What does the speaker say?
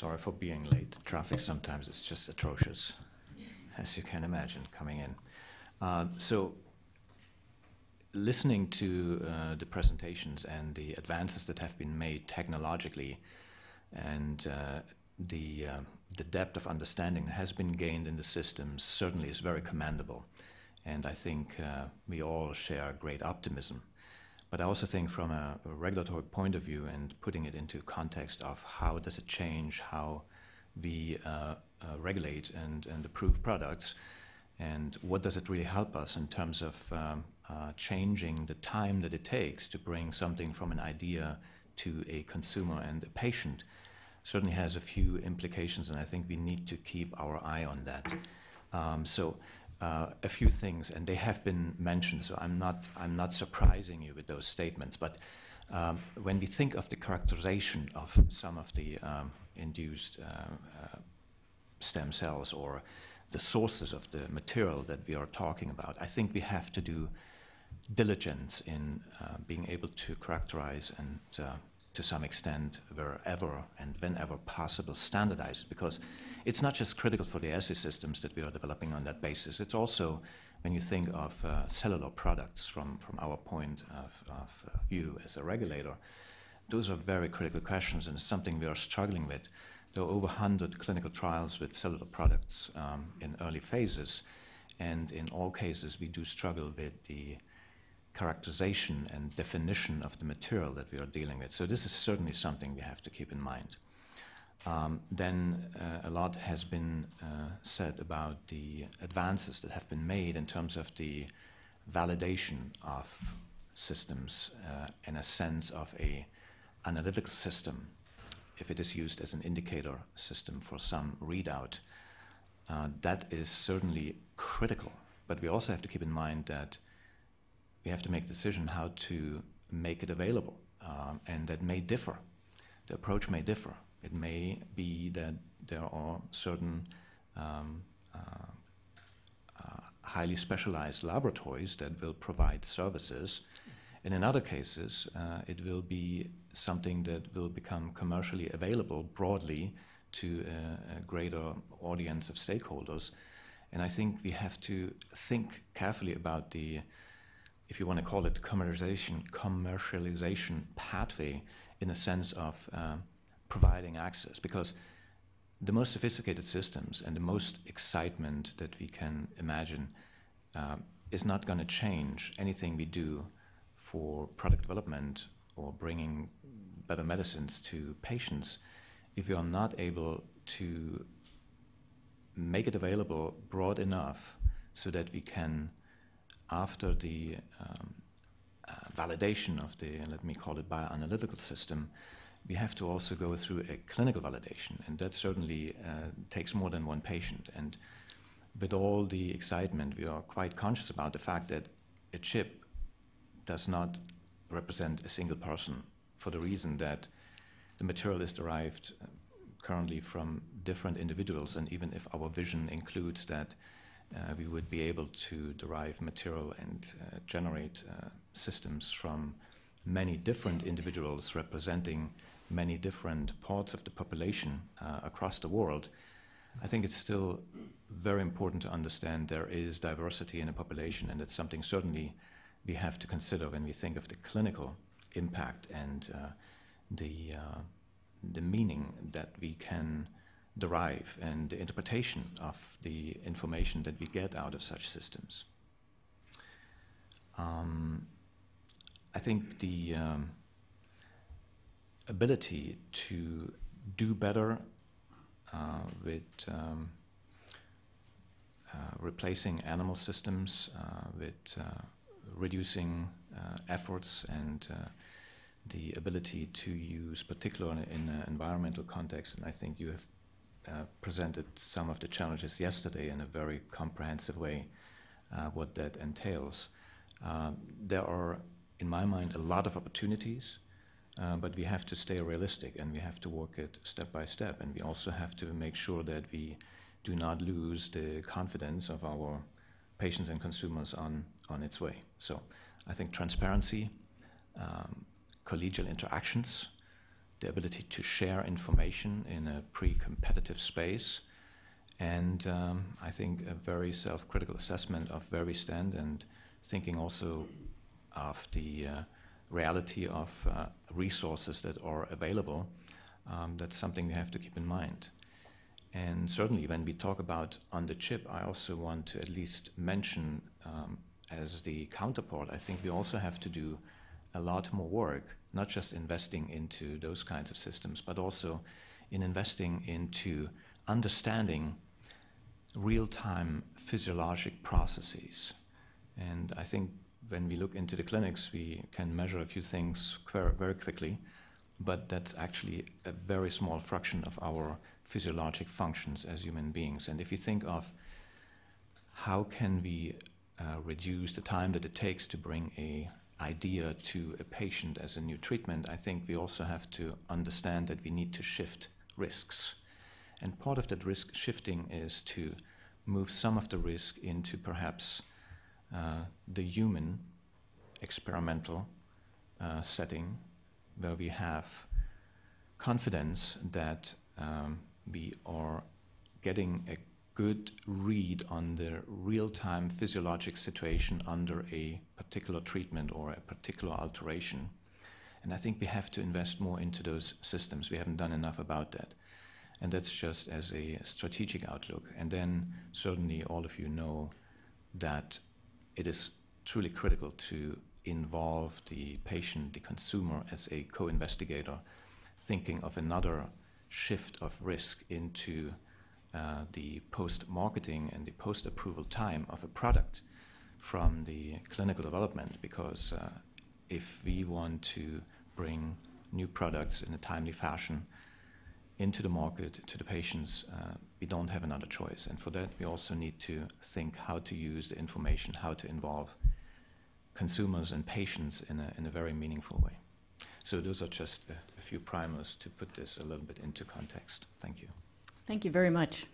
Sorry for being late. Traffic sometimes is just atrocious, as you can imagine, coming in. So, listening to the presentations and the advances that have been made technologically, and the depth of understanding that has been gained in the systems certainly is very commendable. And I think we all share great optimism. But I also think from a regulatory point of view and putting it into context of how does it change how we regulate and approve products, and what does it really help us in terms of changing the time that it takes to bring something from an idea to a consumer and a patient, certainly has a few implications, and I think we need to keep our eye on that. A few things, and they have been mentioned, so I'm not surprising you with those statements. But when we think of the characterization of some of the induced stem cells or the sources of the material that we are talking about, I think we have to do diligence in being able to characterize and to some extent, wherever and whenever possible, standardize, because it's not just critical for the assay systems that we are developing on that basis. It's also, when you think of cellular products from our point of view as a regulator, those are very critical questions, and it's something we are struggling with. There are over 100 clinical trials with cellular products in early phases, and in all cases we do struggle with the characterization and definition of the material that we are dealing with. So this is certainly something we have to keep in mind. Then a lot has been said about the advances that have been made in terms of the validation of systems in a sense of an analytical system, if it is used as an indicator system for some readout. That is certainly critical, but we also have to keep in mind that we have to make a decision how to make it available, and that may differ. The approach may differ. It may be that there are certain highly specialized laboratories that will provide services, and in other cases it will be something that will become commercially available broadly to a greater audience of stakeholders. And I think we have to think carefully about the, if you want to call it, commercialization pathway, in a sense of providing access, because the most sophisticated systems and the most excitement that we can imagine is not going to change anything we do for product development or bringing better medicines to patients if we are not able to make it available broad enough so that we can, after the validation of the, let me call it, bioanalytical system, we have to also go through a clinical validation, and that certainly takes more than one patient. And with all the excitement, we are quite conscious about the fact that a chip does not represent a single person, for the reason that the material is derived currently from different individuals, and even if our vision includes that we would be able to derive material and generate systems from many different individuals representing many different parts of the population across the world, I think it's still very important to understand there is diversity in a population, and it's something certainly we have to consider when we think of the clinical impact and the meaning that we can derive and the interpretation of the information that we get out of such systems. I think the ability to do better with replacing animal systems, with reducing efforts, and the ability to use, particularly in an environmental context, and I think you have presented some of the challenges yesterday in a very comprehensive way, what that entails. There are, in my mind, a lot of opportunities, but we have to stay realistic, and we have to work it step by step, and we also have to make sure that we do not lose the confidence of our patients and consumers on its way. So I think transparency, collegial interactions, the ability to share information in a pre-competitive space, and I think a very self-critical assessment of where we stand, and thinking also of the reality of resources that are available. That's something we have to keep in mind. And certainly when we talk about on the chip, I also want to at least mention as the counterpart, I think we also have to do a lot more work, not just investing into those kinds of systems, but also in investing into understanding real-time physiologic processes. And I think when we look into the clinics, we can measure a few things very quickly, but that's actually a very small fraction of our physiologic functions as human beings. And if you think of how can we reduce the time that it takes to bring an idea to a patient as a new treatment, I think we also have to understand that we need to shift risks. And part of that risk shifting is to move some of the risk into perhaps the human experimental setting, where we have confidence that we are getting a good read on the real-time physiologic situation under a particular treatment or a particular alteration. And I think we have to invest more into those systems. We haven't done enough about that. And that's just as a strategic outlook. And then certainly all of you know that it is truly critical to involve the patient, the consumer, as a co-investigator, thinking of another shift of risk into the post-marketing and the post-approval time of a product from the clinical development, because if we want to bring new products in a timely fashion into the market, to the patients, we don't have another choice. And for that, we also need to think how to use the information, how to involve consumers and patients in a very meaningful way. So those are just a few primers to put this a little bit into context. Thank you. Thank you very much.